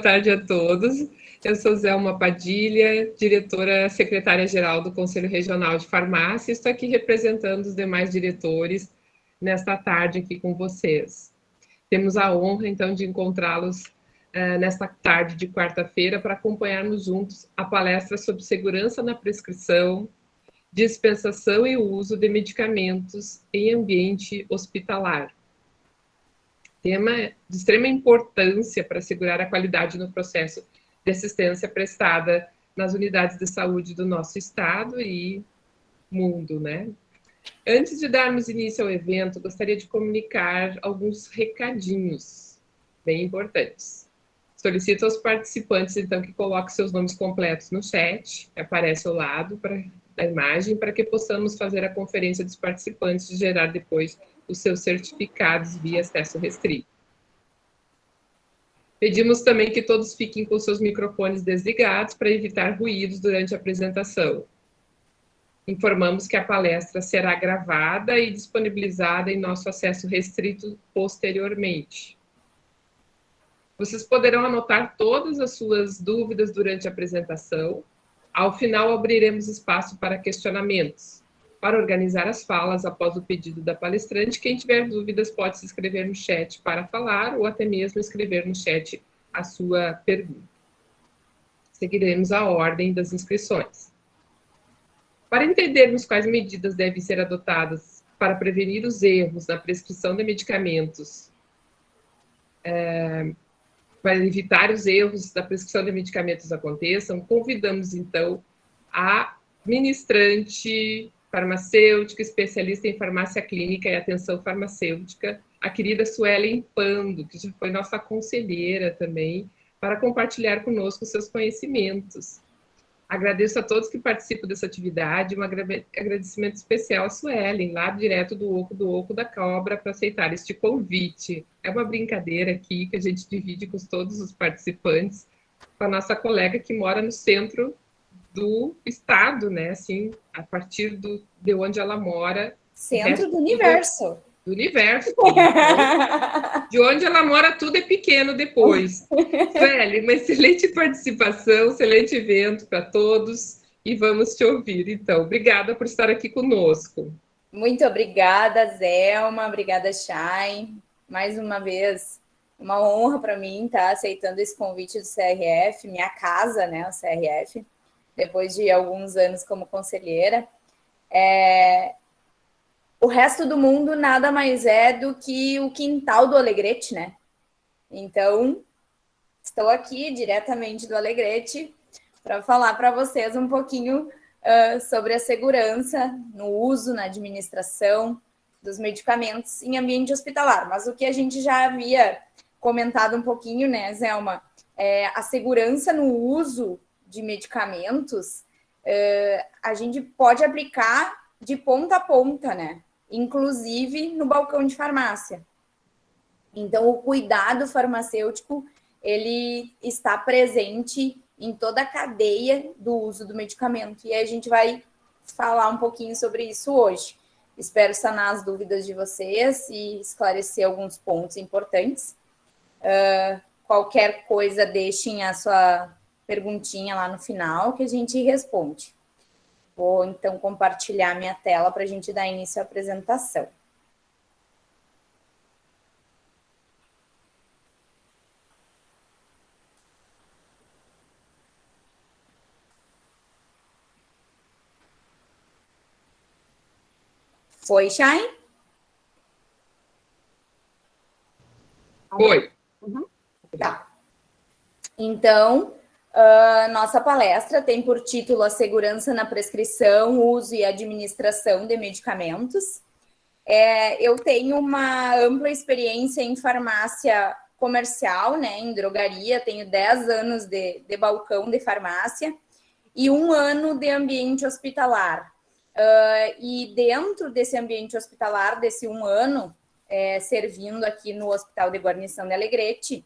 tarde a todos. Eu sou Zelma Padilha, diretora secretária-geral do Conselho Regional de Farmácia. Estou aqui representando os demais diretores nesta tarde aqui com vocês. Temos a honra, então, de encontrá-los nesta tarde de quarta-feira para acompanharmos juntos a palestra sobre segurança na prescrição, dispensação e uso de medicamentos em ambiente hospitalar. Tema de extrema importância para assegurar a qualidade no processo de assistência prestada nas unidades de saúde do nosso estado e mundo, né? Antes de darmos início ao evento, gostaria de comunicar alguns recadinhos bem importantes. Solicito aos participantes, então, que coloquem seus nomes completos no chat, que aparece ao lado da imagem, para que possamos fazer a conferência dos participantes e gerar depois os seus certificados via acesso restrito. Pedimos também que todos fiquem com seus microfones desligados para evitar ruídos durante a apresentação. Informamos que a palestra será gravada e disponibilizada em nosso acesso restrito posteriormente. Vocês poderão anotar todas as suas dúvidas durante a apresentação. Ao final, abriremos espaço para questionamentos. Para organizar as falas após o pedido da palestrante, quem tiver dúvidas pode se inscrever no chat para falar ou até mesmo escrever no chat a sua pergunta. Seguiremos a ordem das inscrições. Para entendermos quais medidas devem ser adotadas para prevenir os erros na prescrição de medicamentos, para evitar os erros da prescrição de medicamentos aconteçam, convidamos, então, a ministrante farmacêutica, especialista em farmácia clínica e atenção farmacêutica, a querida Suelen Pando, que já foi nossa conselheira também, para compartilhar conosco seus conhecimentos. Agradeço a todos que participam dessa atividade, um agradecimento especial à Suelen, lá direto do Oco da Cobra, para aceitar este convite. É uma brincadeira aqui que a gente divide com todos os participantes, com a nossa colega que mora no centro do estado, né? Assim, a partir de onde ela mora. Centro do universo. Do universo. Então, de onde ela mora, tudo é pequeno depois. Sueli, uma excelente participação, excelente evento para todos e vamos te ouvir, então. Obrigada por estar aqui conosco. Muito obrigada, Zelma. Obrigada, Chay. Mais uma vez, uma honra para mim estar aceitando esse convite do CRF, minha casa, né, o CRF, depois de alguns anos como conselheira. O resto do mundo nada mais é do que o quintal do Alegrete, né? Então, estou aqui diretamente do Alegrete para falar para vocês um pouquinho sobre a segurança no uso, na administração dos medicamentos em ambiente hospitalar. Mas o que a gente já havia comentado um pouquinho, né, Zelma? A segurança no uso de medicamentos, a gente pode aplicar de ponta a ponta, né? Inclusive no balcão de farmácia. Então, o cuidado farmacêutico, ele está presente em toda a cadeia do uso do medicamento. E aí a gente vai falar um pouquinho sobre isso hoje. Espero sanar as dúvidas de vocês e esclarecer alguns pontos importantes. Qualquer coisa, deixem a sua perguntinha lá no final que a gente responde. Vou, então, compartilhar minha tela para a gente dar início à apresentação. Foi, Chay? Foi. Tá. Então, nossa palestra tem por título A Segurança na Prescrição, Uso e Administração de Medicamentos. Eu tenho uma ampla experiência em farmácia comercial, né, em drogaria, tenho 10 anos de balcão de farmácia e 1 ano de ambiente hospitalar. E dentro desse ambiente hospitalar, desse 1 ano, servindo aqui no Hospital de Guarnição de Alegrete,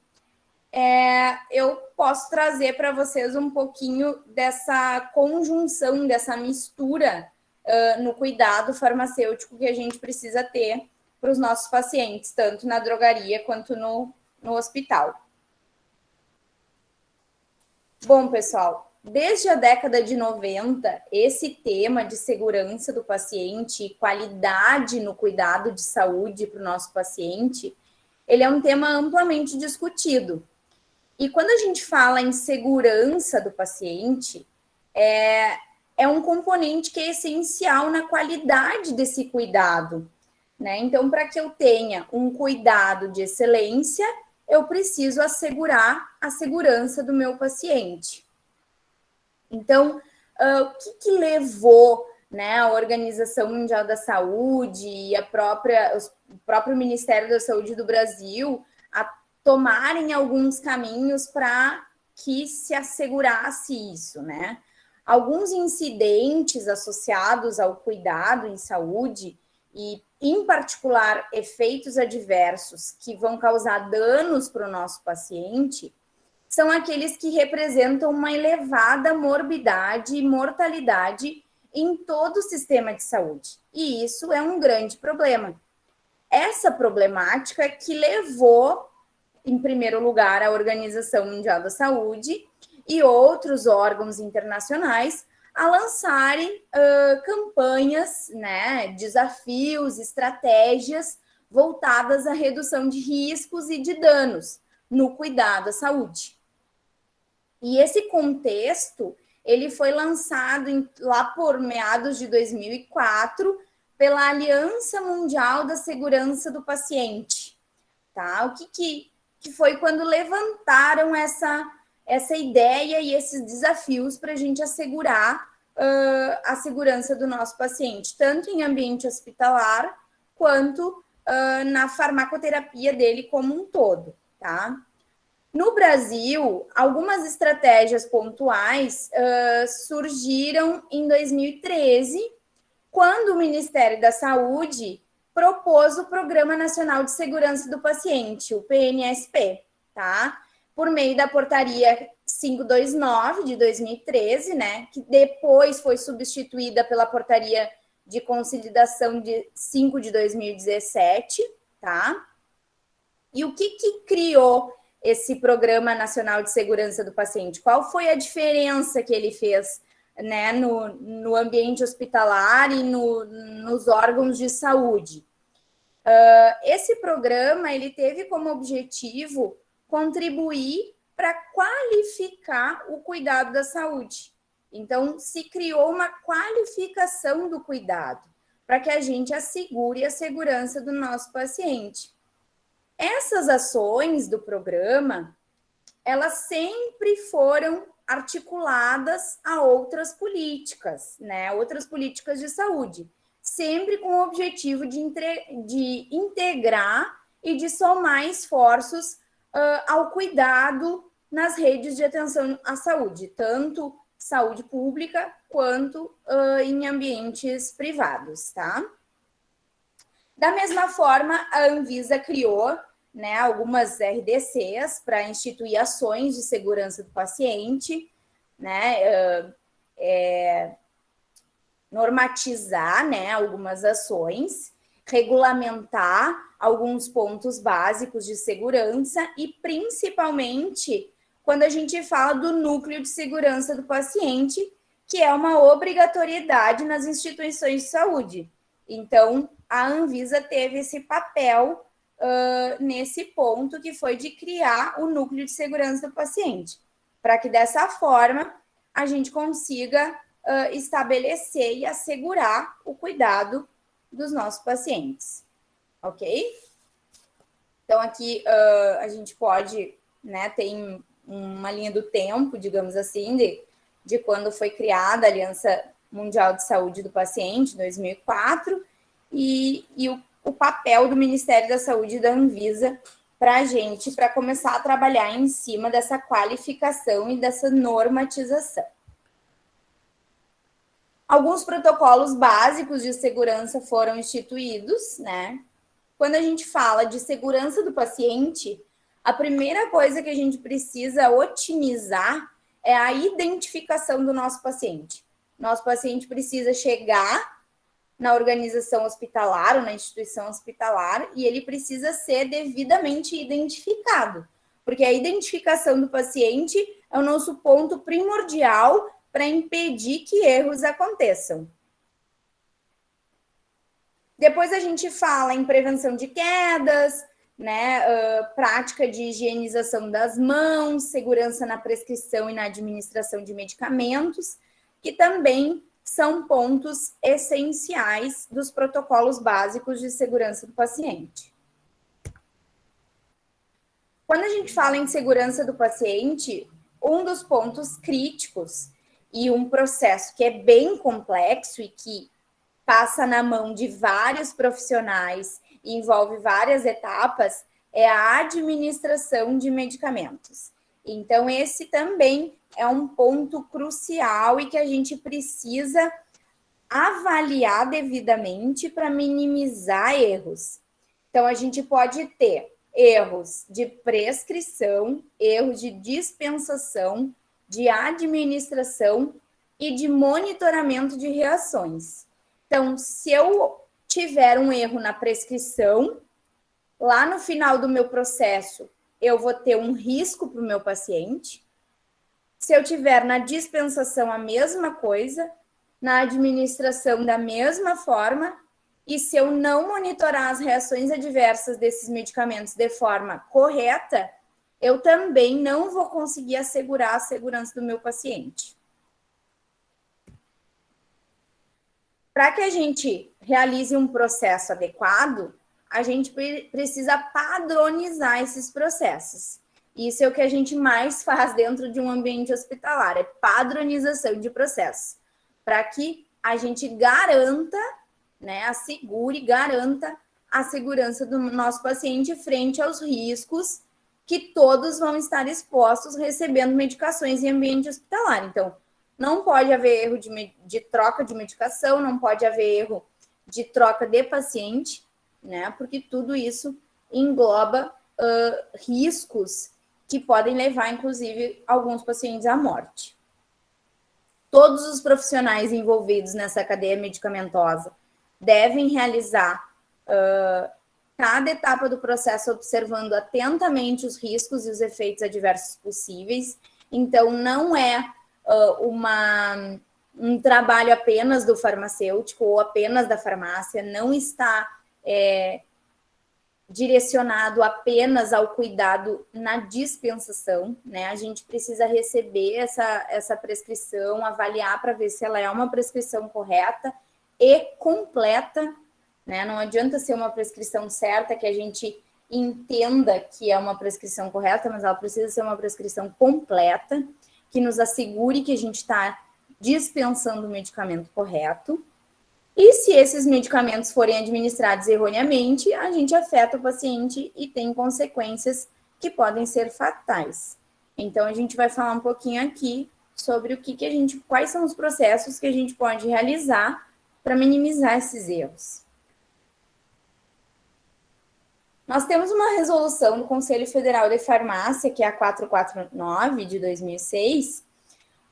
eu posso trazer para vocês um pouquinho dessa conjunção, dessa mistura no cuidado farmacêutico que a gente precisa ter para os nossos pacientes, tanto na drogaria quanto no hospital. Bom, pessoal, desde a década de 90, esse tema de segurança do paciente e qualidade no cuidado de saúde para o nosso paciente, ele é um tema amplamente discutido. E quando a gente fala em segurança do paciente, é um componente que é essencial na qualidade desse cuidado, né? Então, para que eu tenha um cuidado de excelência, eu preciso assegurar a segurança do meu paciente. Então, o que levou, né, a Organização Mundial da Saúde e o próprio Ministério da Saúde do Brasil a tomarem alguns caminhos para que se assegurasse isso, né? Alguns incidentes associados ao cuidado em saúde e, em particular, efeitos adversos que vão causar danos para o nosso paciente, são aqueles que representam uma elevada morbidade e mortalidade em todo o sistema de saúde. E isso é um grande problema. Essa problemática que levou, em primeiro lugar, a Organização Mundial da Saúde e outros órgãos internacionais a lançarem campanhas, né, desafios, estratégias voltadas à redução de riscos e de danos no cuidado à saúde. E esse contexto, ele foi lançado lá por meados de 2004 pela Aliança Mundial da Segurança do Paciente, tá? O que foi quando levantaram essa ideia e esses desafios para a gente assegurar a segurança do nosso paciente, tanto em ambiente hospitalar quanto na farmacoterapia dele como um todo, tá? No Brasil, algumas estratégias pontuais surgiram em 2013, quando o Ministério da Saúde propôs o Programa Nacional de Segurança do Paciente, o PNSP, tá? Por meio da Portaria 529 de 2013, né? Que depois foi substituída pela Portaria de Consolidação de 5 de 2017, tá? E o que criou esse Programa Nacional de Segurança do Paciente? Qual foi a diferença que ele fez, né, no ambiente hospitalar e nos órgãos de saúde? Esse programa ele teve como objetivo contribuir para qualificar o cuidado da saúde. Então, se criou uma qualificação do cuidado para que a gente assegure a segurança do nosso paciente. Essas ações do programa, elas sempre foram articuladas a outras políticas, né? Outras políticas de saúde, sempre com o objetivo de integrar e de somar esforços ao cuidado nas redes de atenção à saúde, tanto saúde pública quanto em ambientes privados, tá? Da mesma forma, a Anvisa criou, né, algumas RDCs para instituir ações de segurança do paciente, né, normatizar, né, algumas ações, regulamentar alguns pontos básicos de segurança e, principalmente, quando a gente fala do núcleo de segurança do paciente, que é uma obrigatoriedade nas instituições de saúde. Então, a Anvisa teve esse papel nesse ponto, que foi de criar o núcleo de segurança do paciente, para que dessa forma a gente consiga estabelecer e assegurar o cuidado dos nossos pacientes, ok? Então, aqui a gente pode, né, tem uma linha do tempo, digamos assim, de quando foi criada a Aliança Mundial de Saúde do Paciente, 2004, e o papel do Ministério da Saúde e da Anvisa para a gente, para começar a trabalhar em cima dessa qualificação e dessa normatização. Alguns protocolos básicos de segurança foram instituídos, né? Quando a gente fala de segurança do paciente, a primeira coisa que a gente precisa otimizar é a identificação do nosso paciente. Nosso paciente precisa chegar na organização hospitalar ou na instituição hospitalar e ele precisa ser devidamente identificado, porque a identificação do paciente é o nosso ponto primordial para impedir que erros aconteçam. Depois a gente fala em prevenção de quedas, né, prática de higienização das mãos, segurança na prescrição e na administração de medicamentos, que também são pontos essenciais dos protocolos básicos de segurança do paciente. Quando a gente fala em segurança do paciente, um dos pontos críticos e um processo que é bem complexo e que passa na mão de vários profissionais e envolve várias etapas, é a administração de medicamentos. Então, esse também é um ponto crucial e que a gente precisa avaliar devidamente para minimizar erros. Então, a gente pode ter erros de prescrição, erros de dispensação, de administração e de monitoramento de reações. Então, se eu tiver um erro na prescrição, lá no final do meu processo, eu vou ter um risco para o meu paciente. Se eu tiver na dispensação a mesma coisa, na administração da mesma forma, e se eu não monitorar as reações adversas desses medicamentos de forma correta, eu também não vou conseguir assegurar a segurança do meu paciente. Para que a gente realize um processo adequado, a gente precisa padronizar esses processos. Isso é o que a gente mais faz dentro de um ambiente hospitalar, é padronização de processos, para que a gente garanta, né, assegure, garanta a segurança do nosso paciente frente aos riscos que todos vão estar expostos recebendo medicações em ambiente hospitalar. Então, não pode haver erro de troca de medicação, não pode haver erro de troca de paciente, né? Porque tudo isso engloba riscos que podem levar, inclusive, alguns pacientes à morte. Todos os profissionais envolvidos nessa cadeia medicamentosa devem realizar cada etapa do processo observando atentamente os riscos e os efeitos adversos possíveis. Então, não é um trabalho apenas do farmacêutico ou apenas da farmácia, não está direcionado apenas ao cuidado na dispensação, né? A gente precisa receber essa prescrição, avaliar para ver se ela é uma prescrição correta e completa, né? Não adianta ser uma prescrição certa que a gente entenda que é uma prescrição correta, mas ela precisa ser uma prescrição completa, que nos assegure que a gente está dispensando o medicamento correto. E se esses medicamentos forem administrados erroneamente, a gente afeta o paciente e tem consequências que podem ser fatais. Então, a gente vai falar um pouquinho aqui sobre quais são os processos que a gente pode realizar para minimizar esses erros. Nós temos uma resolução do Conselho Federal de Farmácia, que é a 449 de 2006,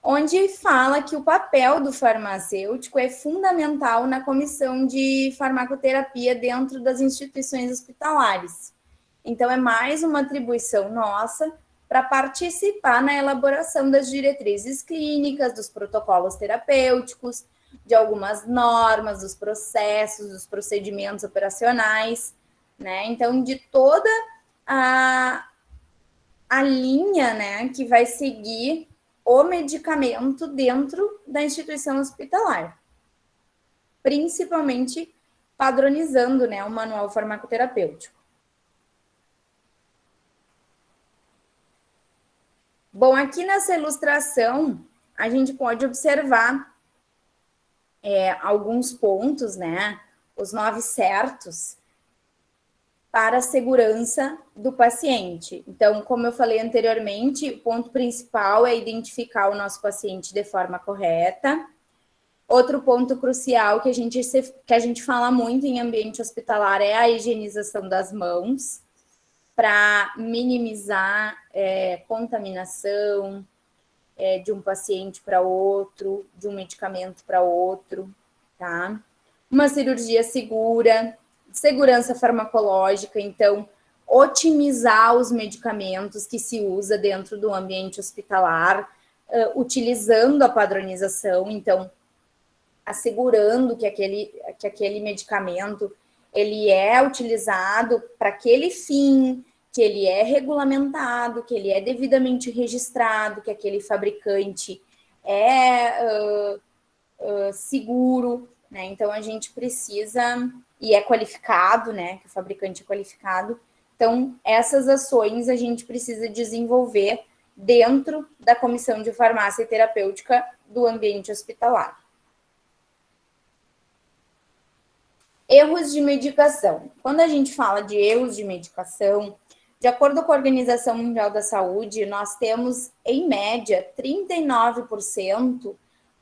onde fala que o papel do farmacêutico é fundamental na comissão de farmacoterapia dentro das instituições hospitalares. Então, é mais uma atribuição nossa para participar na elaboração das diretrizes clínicas, dos protocolos terapêuticos, de algumas normas, dos processos, dos procedimentos operacionais, né? Então, de toda a linha, né, que vai seguir o medicamento dentro da instituição hospitalar, principalmente padronizando, né, o manual farmacoterapêutico. Bom, aqui nessa ilustração, a gente pode observar alguns pontos, né, os 9 certos para a segurança do paciente. Então, como eu falei anteriormente, o ponto principal é identificar o nosso paciente de forma correta. Outro ponto crucial que a gente fala muito em ambiente hospitalar é a higienização das mãos, para minimizar contaminação de um paciente para outro, de um medicamento para outro, tá? Uma cirurgia segura, segurança farmacológica, então, otimizar os medicamentos que se usa dentro do ambiente hospitalar, utilizando a padronização, então, assegurando que aquele medicamento ele é utilizado para aquele fim, que ele é regulamentado, que ele é devidamente registrado, que aquele fabricante é seguro, né? Então, a gente precisa, e é qualificado, né? Que o fabricante é qualificado. Então, essas ações a gente precisa desenvolver dentro da Comissão de Farmácia e Terapêutica do ambiente hospitalar. Erros de medicação. Quando a gente fala de erros de medicação, de acordo com a Organização Mundial da Saúde, nós temos, em média, 39%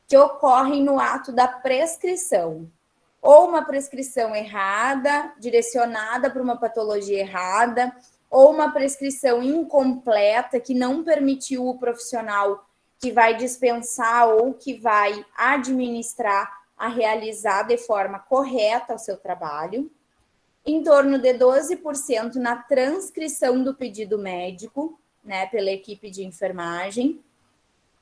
que ocorrem no ato da prescrição. Ou uma prescrição errada, direcionada para uma patologia errada, ou uma prescrição incompleta que não permitiu o profissional que vai dispensar ou que vai administrar a realizar de forma correta o seu trabalho. Em torno de 12% na transcrição do pedido médico, né, pela equipe de enfermagem,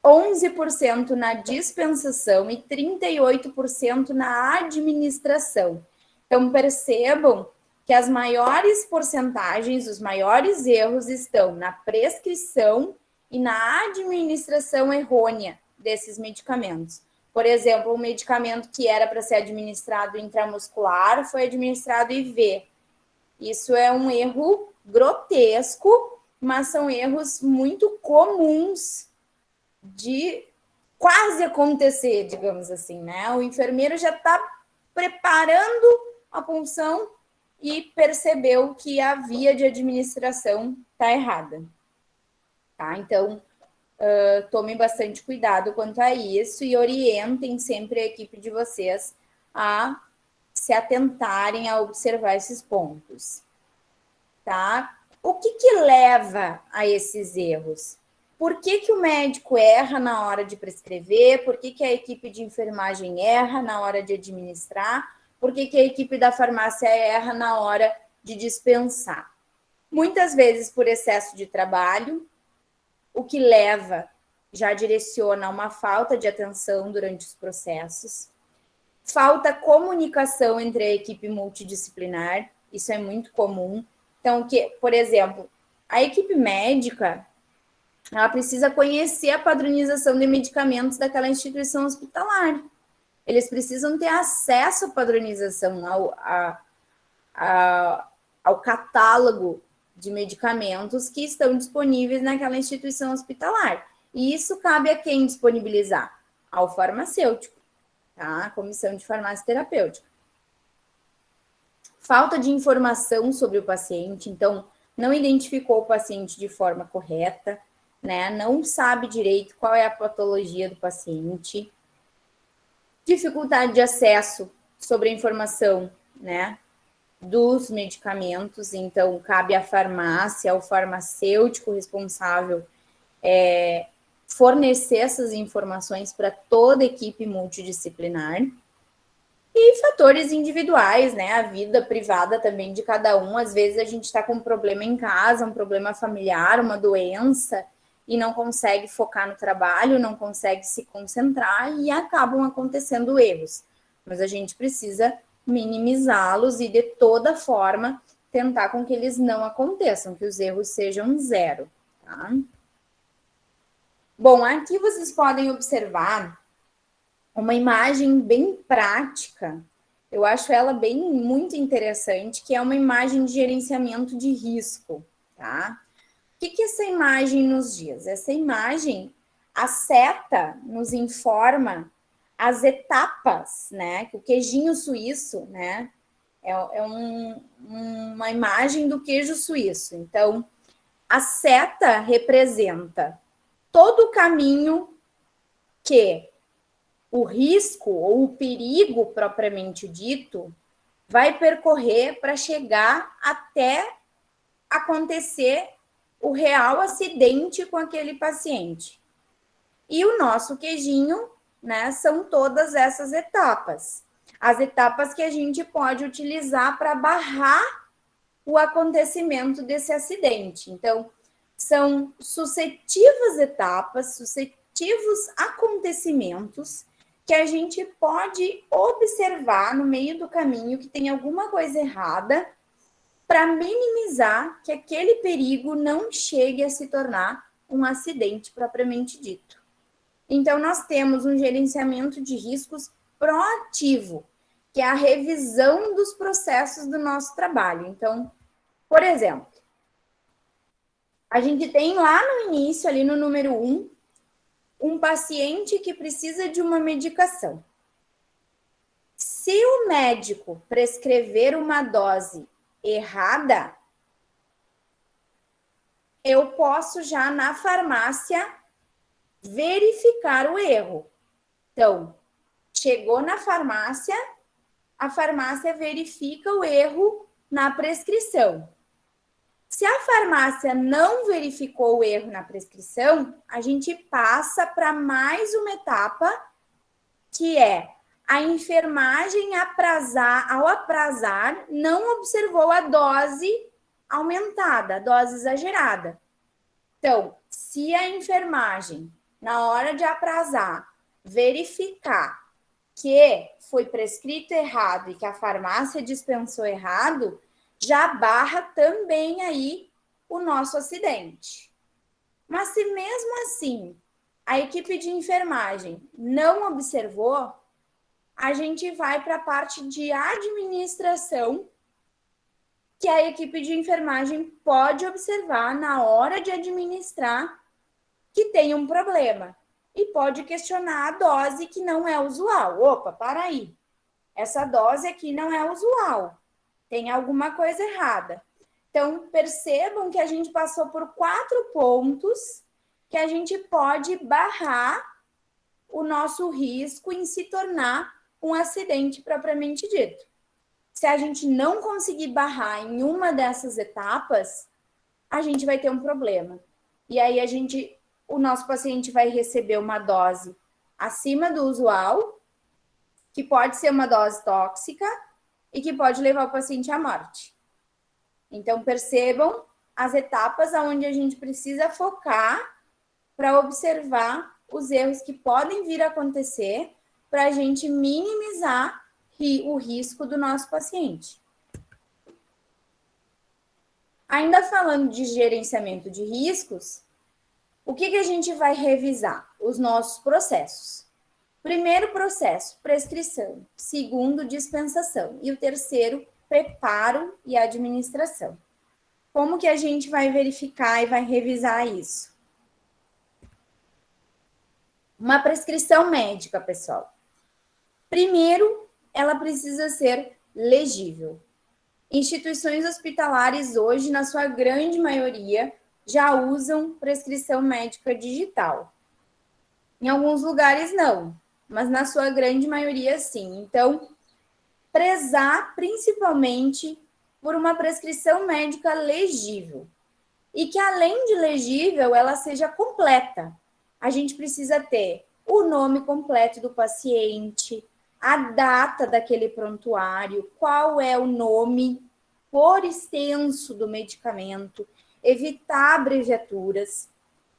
11% na dispensação e 38% na administração. Então, percebam que as maiores porcentagens, os maiores erros estão na prescrição e na administração errônea desses medicamentos. Por exemplo, o medicamento que era para ser administrado intramuscular foi administrado IV. Isso é um erro grotesco, mas são erros muito comuns de quase acontecer, digamos assim, né? O enfermeiro já está preparando a punção e percebeu que a via de administração está errada. Tá? Então, tomem bastante cuidado quanto a isso e orientem sempre a equipe de vocês a se atentarem a observar esses pontos. Tá? O que leva a esses erros? Por que o médico erra na hora de prescrever? Por que a equipe de enfermagem erra na hora de administrar? Por que a equipe da farmácia erra na hora de dispensar? Muitas vezes por excesso de trabalho, o que leva, já direciona a uma falta de atenção durante os processos. Falta comunicação entre a equipe multidisciplinar, isso é muito comum. Então, por exemplo, a equipe médica, ela precisa conhecer a padronização de medicamentos daquela instituição hospitalar. Eles precisam ter acesso à padronização, ao catálogo de medicamentos que estão disponíveis naquela instituição hospitalar. E isso cabe a quem disponibilizar? Ao farmacêutico, tá? A Comissão de Farmácia Terapêutica. Falta de informação sobre o paciente, então, não identificou o paciente de forma correta, né? Não sabe direito qual é a patologia do paciente. Dificuldade de acesso sobre a informação, né? Dos medicamentos, então cabe à farmácia, ao farmacêutico responsável fornecer essas informações para toda a equipe multidisciplinar. E fatores individuais, né? A vida privada também de cada um. Às vezes a gente está com um problema em casa, um problema familiar, uma doença, e não consegue focar no trabalho, não consegue se concentrar e acabam acontecendo erros. Mas a gente precisa minimizá-los e, de toda forma, tentar com que eles não aconteçam, que os erros sejam zero, tá? Bom, aqui vocês podem observar uma imagem bem prática, eu acho ela muito interessante, que é uma imagem de gerenciamento de risco, tá? O que essa imagem nos diz? Essa imagem, a seta nos informa as etapas, né? O queijinho suíço, né? Uma imagem do queijo suíço. Então, a seta representa todo o caminho que o risco ou o perigo propriamente dito vai percorrer para chegar até acontecer o real acidente com aquele paciente. E o nosso queijinho, né, são todas essas etapas. As etapas que a gente pode utilizar para barrar o acontecimento desse acidente. Então, são sucessivas etapas, sucessivos acontecimentos que a gente pode observar no meio do caminho que tem alguma coisa errada para minimizar que aquele perigo não chegue a se tornar um acidente propriamente dito. Então, nós temos um gerenciamento de riscos proativo, que é a revisão dos processos do nosso trabalho. Então, por exemplo, a gente tem lá no início, ali no número 1, um paciente que precisa de uma medicação. Se o médico prescrever uma dose errada, eu posso já na farmácia verificar o erro. Então, chegou na farmácia, a farmácia verifica o erro na prescrição. Se a farmácia não verificou o erro na prescrição, a gente passa para mais uma etapa, que é a enfermagem ao aprazar, não observou a dose aumentada, a dose exagerada. Então, se a enfermagem, na hora de aprazar, verificar que foi prescrito errado e que a farmácia dispensou errado, já barra também aí o nosso acidente. Mas se mesmo assim a equipe de enfermagem não observou, a gente vai para a parte de administração, que a equipe de enfermagem pode observar na hora de administrar que tem um problema e pode questionar a dose que não é usual. Opa, para aí. Essa dose aqui não é usual. Tem alguma coisa errada. Então, percebam que a gente passou por 4 pontos que a gente pode barrar o nosso risco em se tornar um acidente propriamente dito. Se a gente não conseguir barrar em uma dessas etapas, a gente vai ter um problema. E aí o nosso paciente vai receber uma dose acima do usual, que pode ser uma dose tóxica e que pode levar o paciente à morte. Então, percebam as etapas onde a gente precisa focar para observar os erros que podem vir a acontecer para a gente minimizar o risco do nosso paciente. Ainda falando de gerenciamento de riscos, o que a gente vai revisar? Os nossos processos. Primeiro processo, prescrição. Segundo, dispensação. E o terceiro, preparo e administração. Como que a gente vai verificar e vai revisar isso? Uma prescrição médica, pessoal. Primeiro, ela precisa ser legível. Instituições hospitalares hoje, na sua grande maioria, já usam prescrição médica digital. Em alguns lugares não, mas na sua grande maioria sim. Então, prezar principalmente por uma prescrição médica legível. E que além de legível, ela seja completa. A gente precisa ter o nome completo do paciente, a data daquele prontuário, qual é o nome por extenso do medicamento, evitar abreviaturas,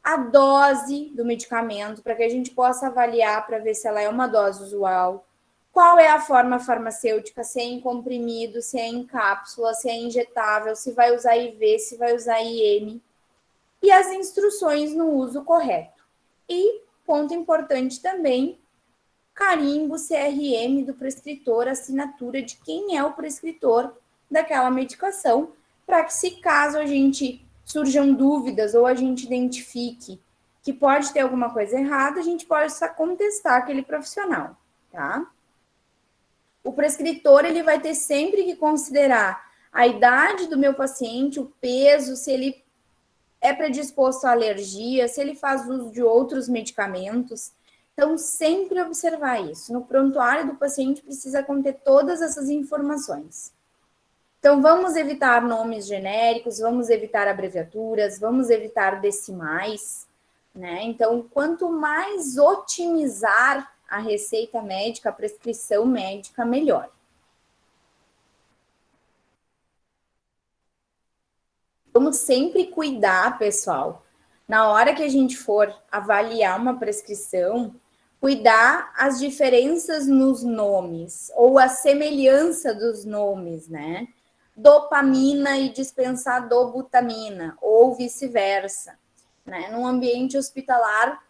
a dose do medicamento, para que a gente possa avaliar para ver se ela é uma dose usual, qual é a forma farmacêutica, se é em comprimido, se é em cápsula, se é injetável, se vai usar IV, se vai usar IM, e as instruções no uso correto. E, ponto importante também, carimbo CRM do prescritor, assinatura de quem é o prescritor daquela medicação, para que, se caso a gente surjam dúvidas ou a gente identifique que pode ter alguma coisa errada, a gente possa contestar aquele profissional, tá? O prescritor, ele vai ter sempre que considerar a idade do meu paciente, o peso, se ele é predisposto à alergia, se ele faz uso de outros medicamentos. Então, sempre observar isso. No prontuário do paciente precisa conter todas essas informações. Então, vamos evitar nomes genéricos, vamos evitar abreviaturas, vamos evitar decimais, né? Então, quanto mais otimizar a receita médica, a prescrição médica, melhor. Vamos sempre cuidar, pessoal, na hora que a gente for avaliar uma prescrição, cuidar as diferenças nos nomes ou a semelhança dos nomes, né? Dopamina e dispensar dobutamina, ou vice-versa, né? Num ambiente hospitalar,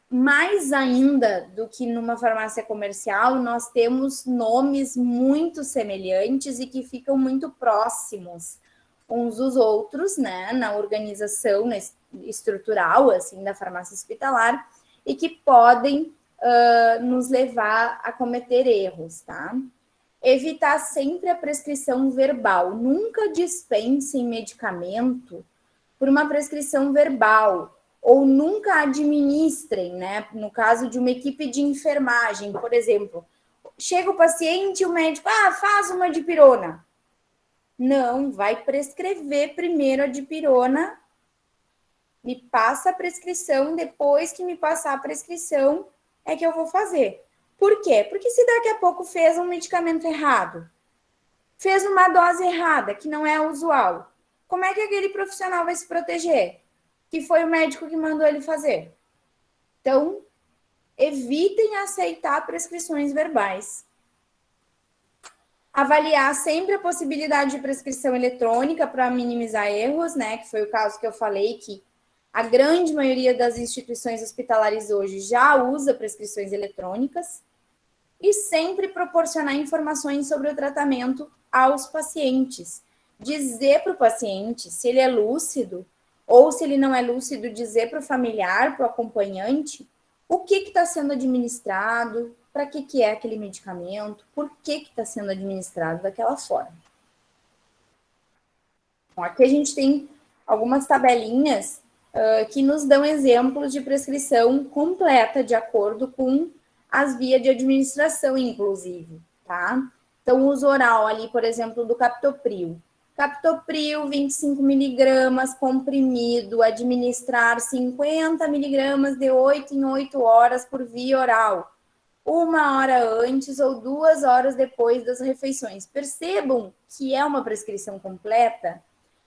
mais ainda do que numa farmácia comercial, nós temos nomes muito semelhantes e que ficam muito próximos uns dos outros, né, na organização estrutural, assim, da farmácia hospitalar, e que podem nos levar a cometer erros, tá? Evitar sempre a prescrição verbal. Nunca dispensem medicamento por uma prescrição verbal, ou nunca administrem, né? No caso de uma equipe de enfermagem, por exemplo, chega o paciente e o médico, faz uma dipirona. Não, vai prescrever primeiro a dipirona, me passa a prescrição, depois que me passar a prescrição é que eu vou fazer. Por quê? Porque se daqui a pouco fez um medicamento errado, fez uma dose errada, que não é usual, como é que aquele profissional vai se proteger? Que foi o médico que mandou ele fazer. Então, evitem aceitar prescrições verbais. Avaliar sempre a possibilidade de prescrição eletrônica para minimizar erros, né? Que foi o caso que eu falei, que a grande maioria das instituições hospitalares hoje já usa prescrições eletrônicas. E sempre proporcionar informações sobre o tratamento aos pacientes. Dizer para o paciente se ele é lúcido, ou se ele não é lúcido, dizer para o familiar, para o acompanhante, o que está sendo administrado, para que é aquele medicamento, por que está sendo administrado daquela forma. Bom, aqui a gente tem algumas tabelinhas que nos dão exemplos de prescrição completa, de acordo com as vias de administração, inclusive, tá? Então, o uso oral ali, por exemplo, do captopril. Captopril, 25 miligramas, comprimido, administrar 50 miligramas de 8 em 8 horas por via oral. 1 hora antes ou 2 horas depois das refeições. Percebam que é uma prescrição completa,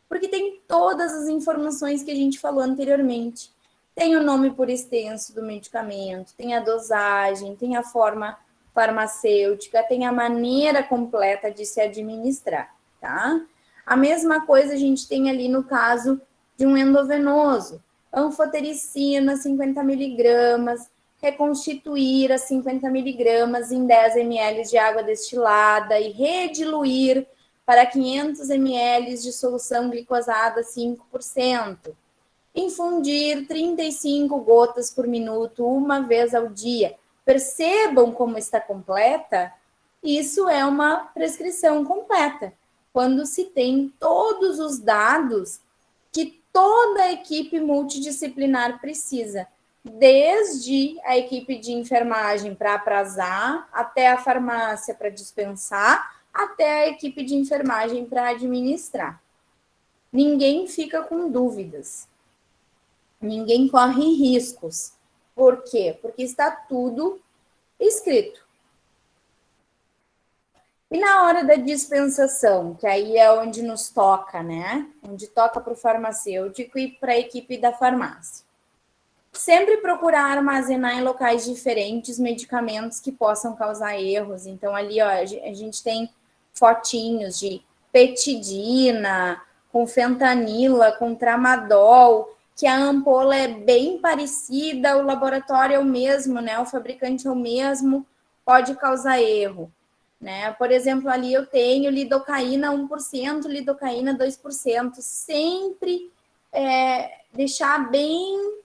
porque tem todas as informações que a gente falou anteriormente. Tem o nome por extenso do medicamento, tem a dosagem, tem a forma farmacêutica, tem a maneira completa de se administrar, tá? A mesma coisa a gente tem ali no caso de um endovenoso. Anfotericina, 50 miligramas, reconstituir as 50 miligramas em 10 ml de água destilada e rediluir para 500 ml de solução glicosada 5%. Infundir 35 gotas por minuto, uma vez ao dia. Percebam como está completa? Isso é uma prescrição completa. Quando se tem todos os dados que toda a equipe multidisciplinar precisa, desde a equipe de enfermagem para aprazar, até a farmácia para dispensar, até a equipe de enfermagem para administrar. Ninguém fica com dúvidas. Ninguém corre riscos. Por quê? Porque está tudo escrito. E na hora da dispensação, que aí é onde nos toca, né? Onde toca para o farmacêutico e para a equipe da farmácia. Sempre procurar armazenar em locais diferentes medicamentos que possam causar erros. Então, ali, ó, a gente tem fotinhos de petidina, com fentanila, com tramadol, que a ampola é bem parecida, o laboratório é o mesmo, né? O fabricante é o mesmo, pode causar erro. Né? Por exemplo, ali eu tenho lidocaína 1%, lidocaína 2%. Sempre deixar bem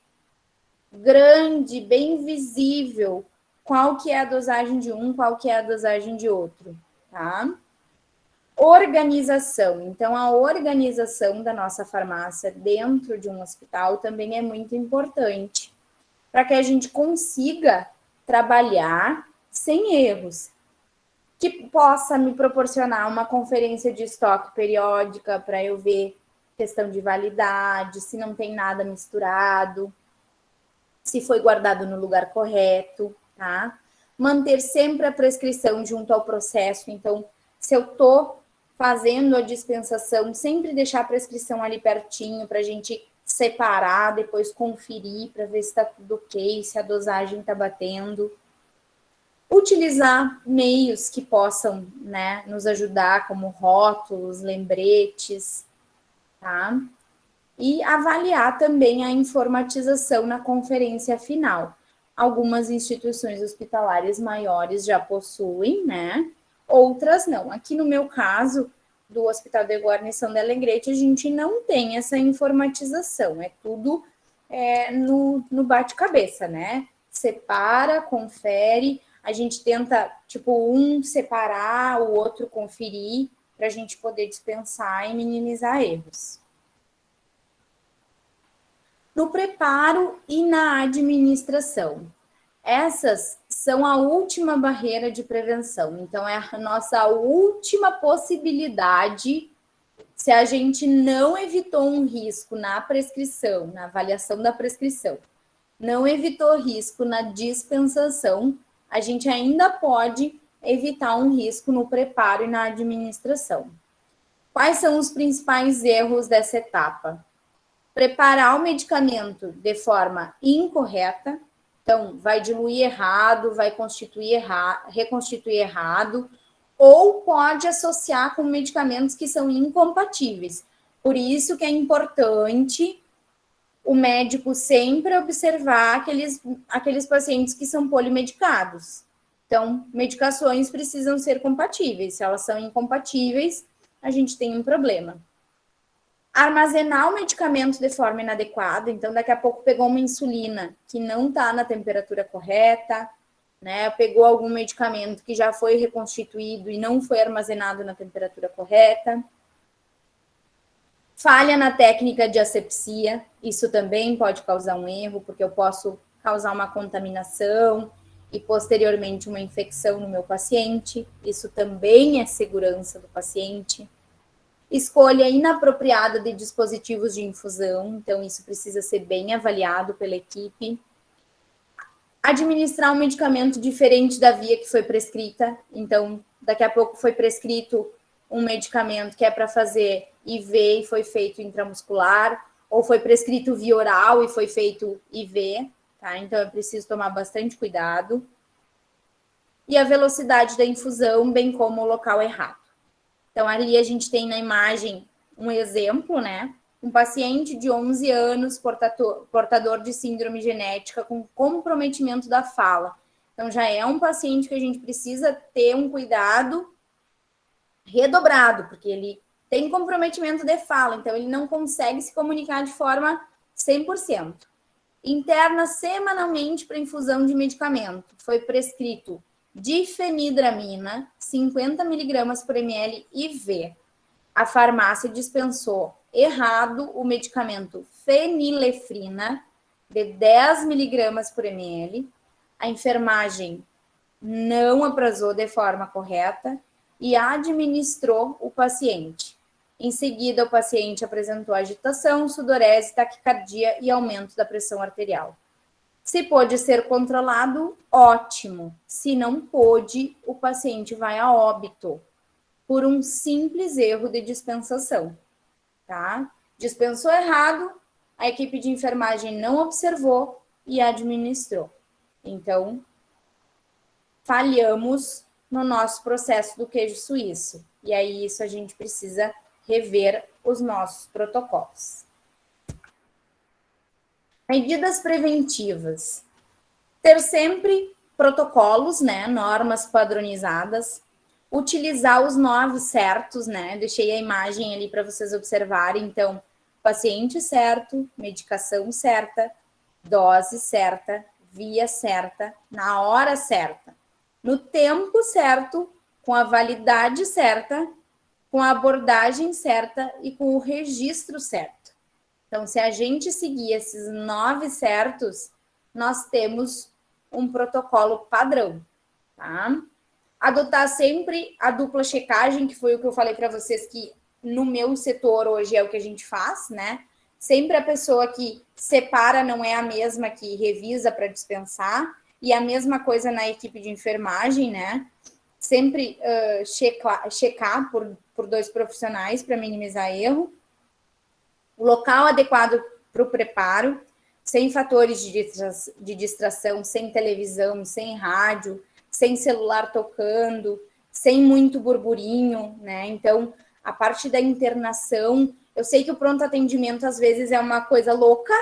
grande, bem visível qual que é a dosagem de um, qual que é a dosagem de outro, tá? Organização. Então, a organização da nossa farmácia dentro de um hospital também é muito importante para que a gente consiga trabalhar sem erros, que possa me proporcionar uma conferência de estoque periódica para eu ver questão de validade, se não tem nada misturado, se foi guardado no lugar correto, tá? Manter sempre a prescrição junto ao processo. Então, se eu estou fazendo a dispensação, sempre deixar a prescrição ali pertinho para a gente separar, depois conferir para ver se está tudo ok, se a dosagem está batendo. Utilizar meios que possam, né, nos ajudar, como rótulos, lembretes, tá? E avaliar também a informatização na conferência final. Algumas instituições hospitalares maiores já possuem, né? Outras não. Aqui no meu caso, do Hospital de Guarnição de Alegrete, a gente não tem essa informatização, é tudo no bate-cabeça, né? Separa, confere, a gente tenta, tipo, um separar, o outro conferir, para a gente poder dispensar e minimizar erros. No preparo e na administração. Essas são a última barreira de prevenção. Então, é a nossa última possibilidade, se a gente não evitou um risco na prescrição, na avaliação da prescrição, não evitou risco na dispensação, a gente ainda pode evitar um risco no preparo e na administração. Quais são os principais erros dessa etapa? Preparar o medicamento de forma incorreta, então vai diluir errado, vai reconstituir errado, ou pode associar com medicamentos que são incompatíveis. Por isso que é importante o médico sempre observar aqueles pacientes que são polimedicados. Então, medicações precisam ser compatíveis. Se elas são incompatíveis, a gente tem um problema. Armazenar o medicamento de forma inadequada, então daqui a pouco pegou uma insulina que não está na temperatura correta, né? Pegou algum medicamento que já foi reconstituído e não foi armazenado na temperatura correta. Falha na técnica de asepsia, isso também pode causar um erro, porque eu posso causar uma contaminação e posteriormente uma infecção no meu paciente, isso também é segurança do paciente. Escolha inapropriada de dispositivos de infusão, então isso precisa ser bem avaliado pela equipe. Administrar um medicamento diferente da via que foi prescrita, então daqui a pouco foi prescrito um medicamento que é para fazer IV e foi feito intramuscular, ou foi prescrito via oral e foi feito IV, tá? Então é preciso tomar bastante cuidado. E a velocidade da infusão, bem como o local errado. Então, ali a gente tem na imagem um exemplo, né? Um paciente de 11 anos, portador de síndrome genética, com comprometimento da fala. Então, já é um paciente que a gente precisa ter um cuidado redobrado, porque ele tem comprometimento de fala, então ele não consegue se comunicar de forma 100%. Interna semanalmente para infusão de medicamento. Foi prescrito difenidramina, 50 mg por ml IV. A farmácia dispensou errado o medicamento fenilefrina, de 10 mg por ml. A enfermagem não aprazou de forma correta e administrou o paciente. Em seguida, o paciente apresentou agitação, sudorese, taquicardia e aumento da pressão arterial. Se pôde ser controlado, ótimo. Se não pôde, o paciente vai a óbito por um simples erro de dispensação, tá? Dispensou errado, a equipe de enfermagem não observou e administrou. Então, falhamos no nosso processo do queijo suíço. E aí, isso a gente precisa rever os nossos protocolos. Medidas preventivas. Ter sempre protocolos, né? Normas padronizadas. Utilizar os 9 certos, né? Deixei a imagem ali para vocês observarem. Então, paciente certo, medicação certa, dose certa, via certa, na hora certa, no tempo certo, com a validade certa, com a abordagem certa e com o registro certo. Então, se a gente seguir esses 9 certos, nós temos um protocolo padrão, tá? Adotar sempre a dupla checagem, que foi o que eu falei para vocês que no meu setor hoje é o que a gente faz, né? Sempre a pessoa que separa não é a mesma que revisa para dispensar, e a mesma coisa na equipe de enfermagem, né? Sempre checar por 2 profissionais para minimizar erro. O local adequado para o preparo, sem fatores de distração, sem televisão, sem rádio, sem celular tocando, sem muito burburinho, né? Então, a parte da internação, eu sei que o pronto atendimento às vezes é uma coisa louca,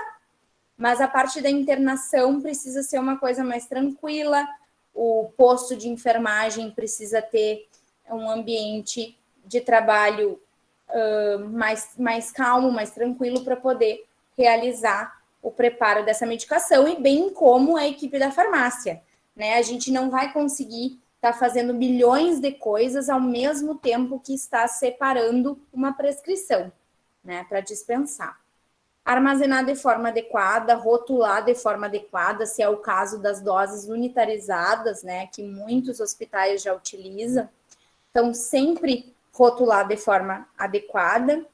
mas a parte da internação precisa ser uma coisa mais tranquila, o posto de enfermagem precisa ter um ambiente de trabalho mais calmo, mais tranquilo para poder realizar o preparo dessa medicação, e bem como a equipe da farmácia, né? A gente não vai conseguir estar fazendo milhões de coisas ao mesmo tempo que está separando uma prescrição, né, para dispensar. Armazenar de forma adequada, rotular de forma adequada, se é o caso das doses unitarizadas, né, que muitos hospitais já utilizam. Então, sempre rotular de forma adequada,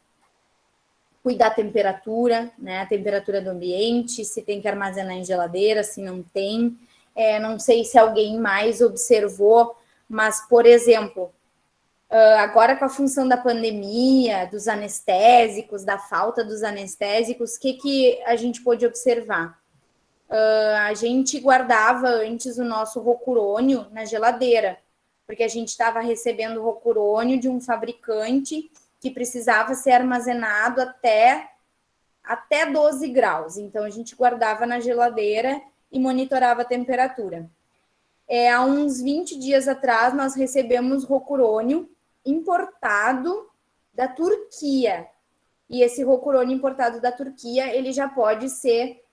cuidar da temperatura, né, a temperatura do ambiente, se tem que armazenar em geladeira, se não tem. Não sei se alguém mais observou, mas, por exemplo, agora com a função da pandemia, dos anestésicos, da falta dos anestésicos, o que a gente pôde observar? A gente guardava antes o nosso rocurônio na geladeira, porque a gente estava recebendo o rocurônio de um fabricante que precisava ser armazenado até 12 graus. Então, a gente guardava na geladeira e monitorava a temperatura. Há uns 20 dias atrás, nós recebemos rocurônio importado da Turquia. E esse rocurônio importado da Turquia, ele já pode ser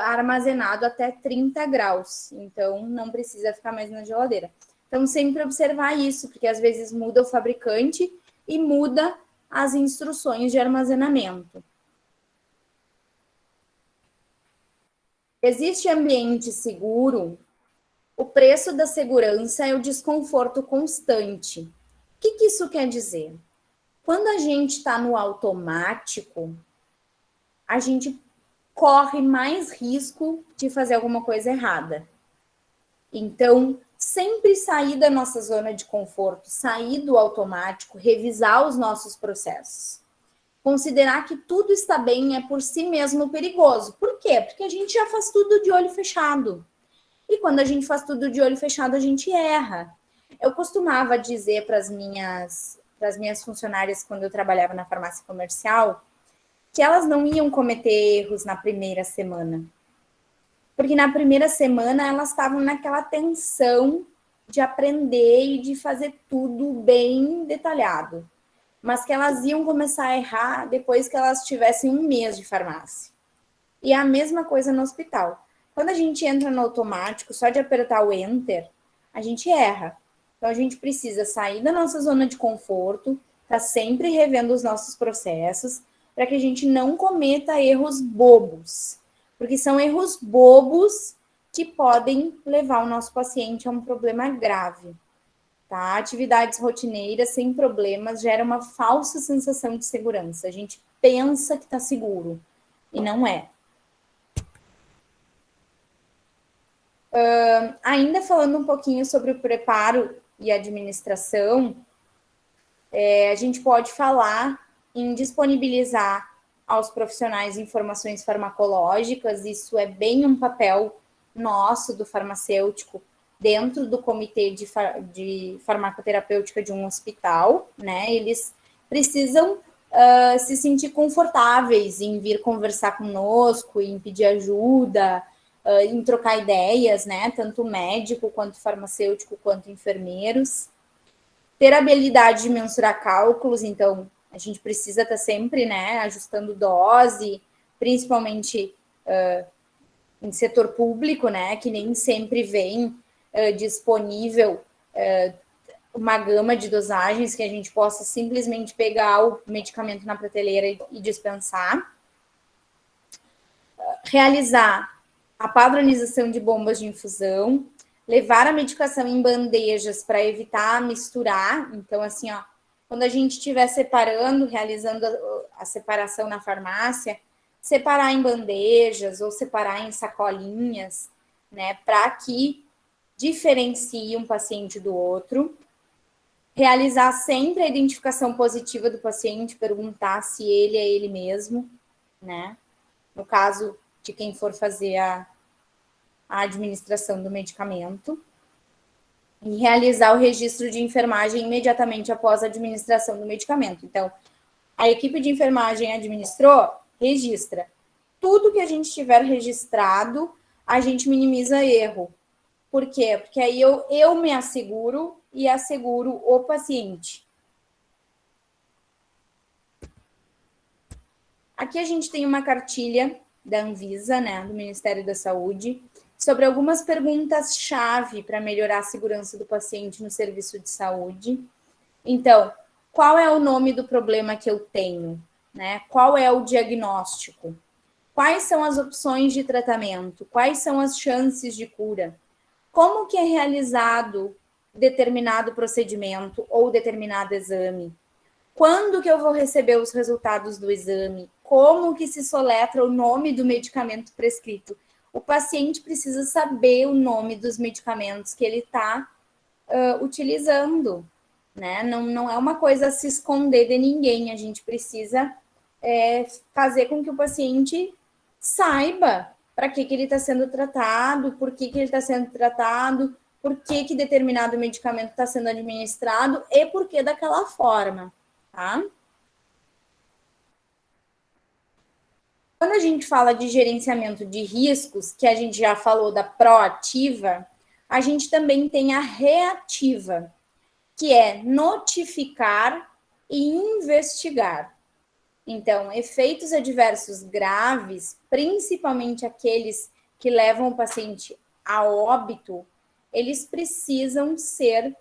armazenado até 30 graus. Então, não precisa ficar mais na geladeira. Então, sempre observar isso, porque às vezes muda o fabricante e muda as instruções de armazenamento. Existe ambiente seguro? O preço da segurança é o desconforto constante. O que isso quer dizer? Quando a gente está no automático, a gente corre mais risco de fazer alguma coisa errada. Então, sempre sair da nossa zona de conforto, sair do automático, revisar os nossos processos. Considerar que tudo está bem é por si mesmo perigoso. Por quê? Porque a gente já faz tudo de olho fechado. E quando a gente faz tudo de olho fechado, a gente erra. Eu costumava dizer para as minhas funcionárias, quando eu trabalhava na farmácia comercial, que elas não iam cometer erros na primeira semana. Porque na primeira semana elas estavam naquela tensão de aprender e de fazer tudo bem detalhado. Mas que elas iam começar a errar depois que elas tivessem 1 mês de farmácia. E é a mesma coisa no hospital. Quando a gente entra no automático, só de apertar o Enter, a gente erra. Então, a gente precisa sair da nossa zona de conforto, tá sempre revendo os nossos processos, para que a gente não cometa erros bobos. Porque são erros bobos que podem levar o nosso paciente a um problema grave. Tá? Atividades rotineiras sem problemas geram uma falsa sensação de segurança. A gente pensa que está seguro e não é. Ainda falando um pouquinho sobre o preparo e administração, a gente pode falar em disponibilizar aos profissionais informações farmacológicas. Isso é bem um papel nosso do farmacêutico dentro do comitê de farmacoterapêutica de um hospital, né? Eles precisam se sentir confortáveis em vir conversar conosco, em pedir ajuda, em trocar ideias, né? Tanto médico, quanto farmacêutico, quanto enfermeiros. Ter habilidade de mensurar cálculos, então a gente precisa estar sempre, né, ajustando dose, principalmente em setor público, né, que nem sempre vem disponível uma gama de dosagens que a gente possa simplesmente pegar o medicamento na prateleira e dispensar. Realizar a padronização de bombas de infusão, levar a medicação em bandejas para evitar misturar. Então, assim, ó, quando a gente estiver separando, realizando a separação na farmácia, separar em bandejas ou separar em sacolinhas, né, para que diferencie um paciente do outro. Realizar sempre a identificação positiva do paciente, perguntar se ele é ele mesmo, né? No caso de quem for fazer a administração do medicamento. E realizar o registro de enfermagem imediatamente após a administração do medicamento. Então, a equipe de enfermagem administrou, registra. Tudo que a gente tiver registrado, a gente minimiza erro. Por quê? Porque aí eu me asseguro e asseguro o paciente. Aqui a gente tem uma cartilha da Anvisa, né, do Ministério da Saúde, sobre algumas perguntas-chave para melhorar a segurança do paciente no serviço de saúde. Então, qual é o nome do problema que eu tenho? Né? Qual é o diagnóstico? Quais são as opções de tratamento? Quais são as chances de cura? Como que é realizado determinado procedimento ou determinado exame? Quando que eu vou receber os resultados do exame? Como que se soletra o nome do medicamento prescrito? O paciente precisa saber o nome dos medicamentos que ele está utilizando, né? Não é uma coisa a se esconder de ninguém, a gente precisa fazer com que o paciente saiba para que ele está sendo tratado, por que ele está sendo tratado, por que determinado medicamento está sendo administrado e por que daquela forma, tá? Quando a gente fala de gerenciamento de riscos, que a gente já falou da proativa, a gente também tem a reativa, que é notificar e investigar. Então, efeitos adversos graves, principalmente aqueles que levam o paciente a óbito, eles precisam ser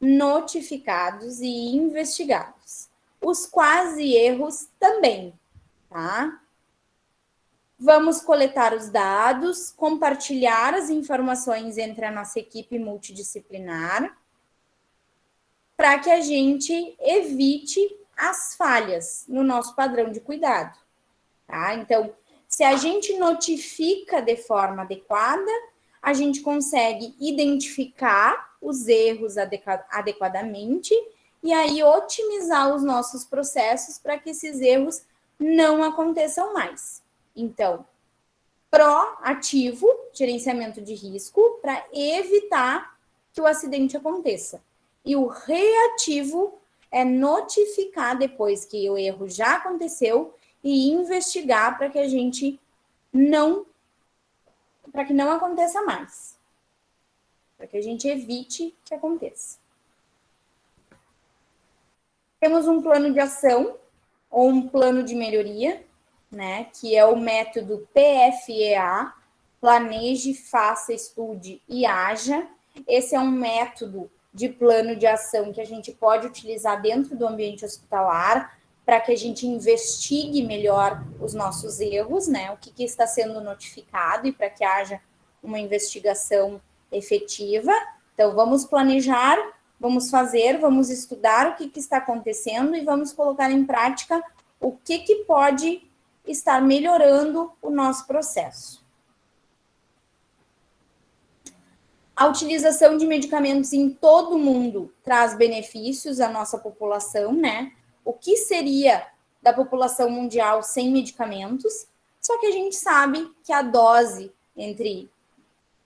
notificados e investigados. Os quase erros também, tá? Vamos coletar os dados, compartilhar as informações entre a nossa equipe multidisciplinar, para que a gente evite as falhas no nosso padrão de cuidado, tá? Então, se a gente notifica de forma adequada, a gente consegue identificar os erros adequadamente e aí otimizar os nossos processos para que esses erros não aconteçam mais. Então, proativo, gerenciamento de risco, para evitar que o acidente aconteça. E o reativo é notificar depois que o erro já aconteceu e investigar para que a gente para que não aconteça mais. Para que a gente evite que aconteça. Temos um plano de ação ou um plano de melhoria, né, que é o método PFEA, Planeje, Faça, Estude e Haja. Esse é um método de plano de ação que a gente pode utilizar dentro do ambiente hospitalar para que a gente investigue melhor os nossos erros, né, o que está sendo notificado e para que haja uma investigação efetiva. Então, vamos planejar, vamos fazer, vamos estudar o que está acontecendo e vamos colocar em prática o que pode estar melhorando o nosso processo. A utilização de medicamentos em todo o mundo traz benefícios à nossa população, né? O que seria da população mundial sem medicamentos? Só que a gente sabe que a dose entre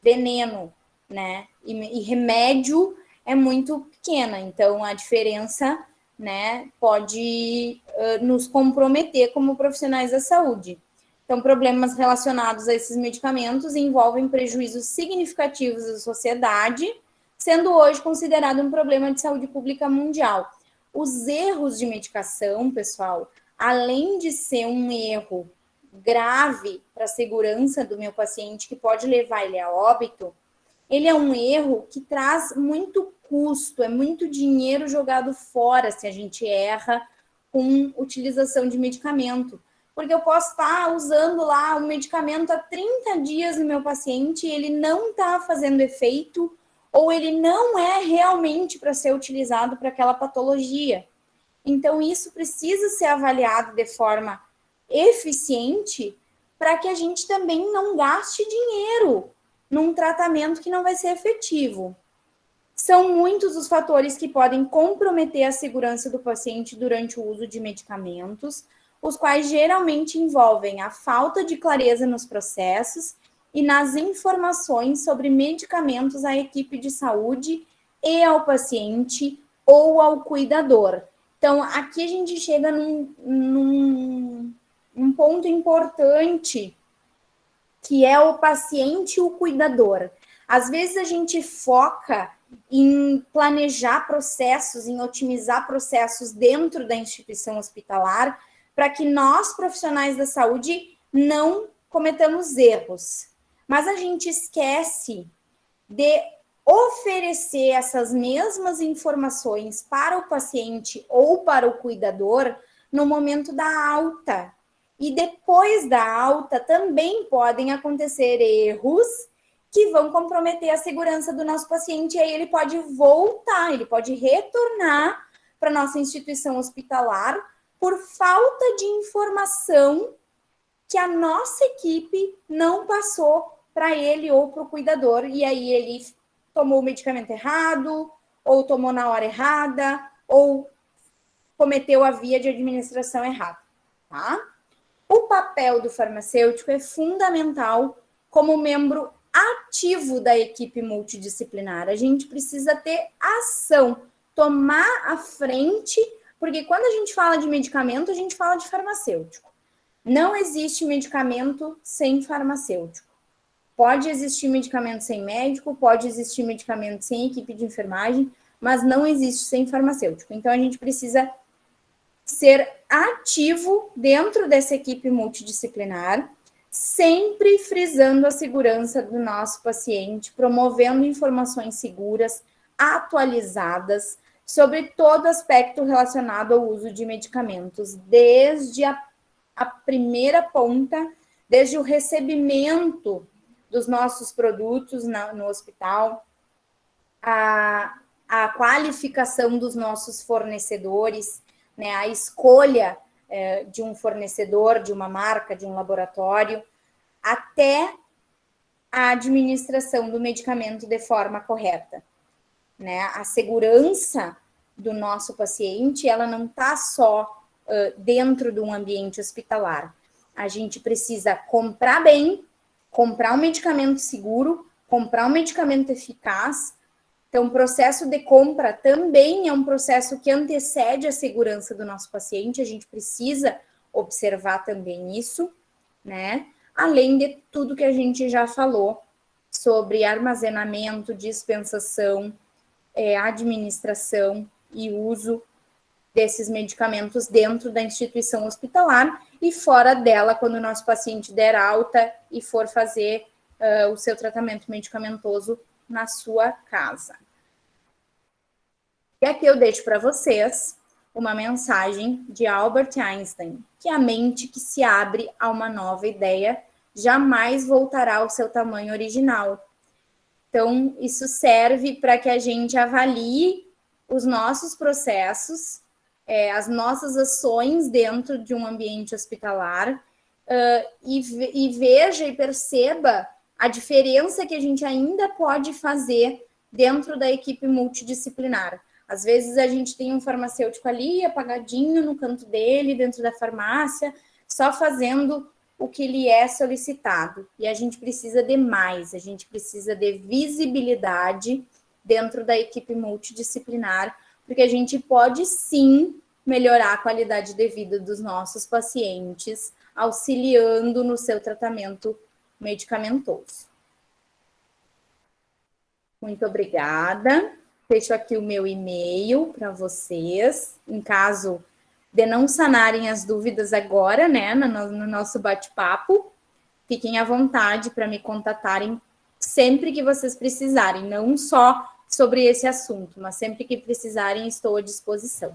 veneno, né, e remédio é muito pequena, então a diferença, né, pode nos comprometer como profissionais da saúde. Então, problemas relacionados a esses medicamentos envolvem prejuízos significativos à sociedade, sendo hoje considerado um problema de saúde pública mundial. Os erros de medicação, pessoal, além de ser um erro grave para a segurança do meu paciente, que pode levar ele a óbito, ele é um erro que traz muito custo, é muito dinheiro jogado fora se a gente erra com utilização de medicamento. Porque eu posso estar usando lá o medicamento há 30 dias no meu paciente e ele não está fazendo efeito ou ele não é realmente para ser utilizado para aquela patologia. Então, isso precisa ser avaliado de forma eficiente para que a gente também não gaste dinheiro num tratamento que não vai ser efetivo. São muitos os fatores que podem comprometer a segurança do paciente durante o uso de medicamentos, os quais geralmente envolvem a falta de clareza nos processos e nas informações sobre medicamentos à equipe de saúde e ao paciente ou ao cuidador. Então, aqui a gente chega num ponto importante, que é o paciente e o cuidador. Às vezes a gente foca em planejar processos, em otimizar processos dentro da instituição hospitalar, para que nós, profissionais da saúde, não cometamos erros. Mas a gente esquece de oferecer essas mesmas informações para o paciente ou para o cuidador no momento da alta. E depois da alta também podem acontecer erros que vão comprometer a segurança do nosso paciente, e aí ele pode voltar, ele pode retornar para a nossa instituição hospitalar por falta de informação que a nossa equipe não passou para ele ou para o cuidador, e aí ele tomou o medicamento errado, ou tomou na hora errada, ou cometeu a via de administração errada, tá? O papel do farmacêutico é fundamental como membro ativo da equipe multidisciplinar. A gente precisa ter ação, tomar a frente, porque quando a gente fala de medicamento, a gente fala de farmacêutico. Não existe medicamento sem farmacêutico. Pode existir medicamento sem médico, pode existir medicamento sem equipe de enfermagem, mas não existe sem farmacêutico. Então, a gente precisa ser ativo dentro dessa equipe multidisciplinar, sempre frisando a segurança do nosso paciente, promovendo informações seguras, atualizadas, sobre todo aspecto relacionado ao uso de medicamentos, desde a primeira ponta, desde o recebimento dos nossos produtos no hospital, a qualificação dos nossos fornecedores, né, a escolha de um fornecedor, de uma marca, de um laboratório, até a administração do medicamento de forma correta, né? A segurança do nosso paciente, ela não está só dentro de um ambiente hospitalar. A gente precisa comprar bem, comprar um medicamento seguro, comprar um medicamento eficaz. Então, o processo de compra também é um processo que antecede a segurança do nosso paciente, a gente precisa observar também isso, né? Além de tudo que a gente já falou sobre armazenamento, dispensação, administração e uso desses medicamentos dentro da instituição hospitalar e fora dela, quando o nosso paciente der alta e for fazer o seu tratamento medicamentoso na sua casa. E aqui eu deixo para vocês uma mensagem de Albert Einstein, que a mente que se abre a uma nova ideia jamais voltará ao seu tamanho original. Então, isso serve para que a gente avalie os nossos processos, as nossas ações dentro de um ambiente hospitalar e veja e perceba a diferença que a gente ainda pode fazer dentro da equipe multidisciplinar. Às vezes a gente tem um farmacêutico ali, apagadinho no canto dele, dentro da farmácia, só fazendo o que lhe é solicitado. E a gente precisa de mais, a gente precisa de visibilidade dentro da equipe multidisciplinar, porque a gente pode sim melhorar a qualidade de vida dos nossos pacientes, auxiliando no seu tratamento medicamentoso. Muito obrigada. Deixo aqui o meu e-mail para vocês, em caso de não sanarem as dúvidas agora, né, no nosso bate-papo, fiquem à vontade para me contatarem sempre que vocês precisarem, não só sobre esse assunto, mas sempre que precisarem estou à disposição.